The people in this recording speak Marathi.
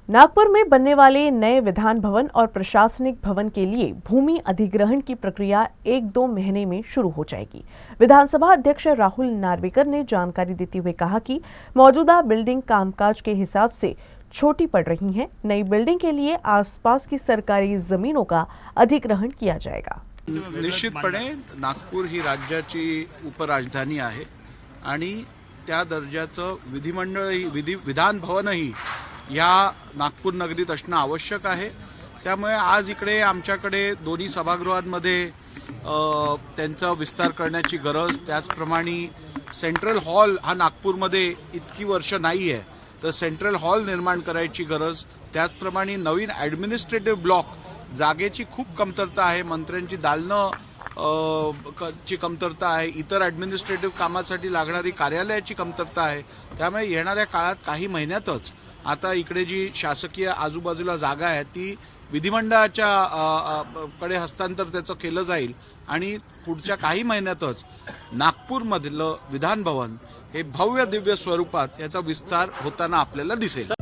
नागपुर में बनने वाले नए विधान भवन और प्रशासनिक भवन के लिए भूमि अधिग्रहण की प्रक्रिया 1-2 महीने में शुरू हो जाएगी। विधानसभा अध्यक्ष राहुल नार्वेकर ने जानकारी देते हुए कहा कि मौजूदा बिल्डिंग कामकाज के हिसाब से छोटी पड़ रही हैं। नई बिल्डिंग के लिए आसपास की सरकारी जमीनों का अधिग्रहण किया जाएगा। निश्चितपणे नागपूर ही राज्याची उपराजधानी आहे आणि त्या दर्जाचं विधान भवनही या नागपूर नगरीत असणं आवश्यक आहे। त्यामुळे आज इकडे आमच्याकडे दोन्ही सभागृहांमध्ये त्यांचा विस्तार करण्याची गरज, त्याचप्रमाणे सेंट्रल हॉल हा नागपूरमध्ये इतकी वर्ष नाही आहे, तर सेंट्रल हॉल निर्माण करायची गरज, त्याचप्रमाणे नवीन ॲडमिनिस्ट्रेटिव्ह ब्लॉक जागेची खूप कमतरता आहे, मंत्र्यांची दालनं ची कमतरता आहे, इतर ॲडमिनिस्ट्रेटिव्ह कामासाठी लागणारी कार्यालयाची कमतरता आहे। त्यामुळे येणाऱ्या काळात काही महिन्यातच आता इकडे जी शासकीय आजूबाजूला जागा आहे ती विधिमंडळाच्या कडे हस्तांतर त्याचं केलं जाईल आणि पुढच्या काही महिन्यातच नागपूरमधलं विधान भवन हे भव्य दिव्य स्वरूपात याचा विस्तार होताना आपल्याला दिसेल।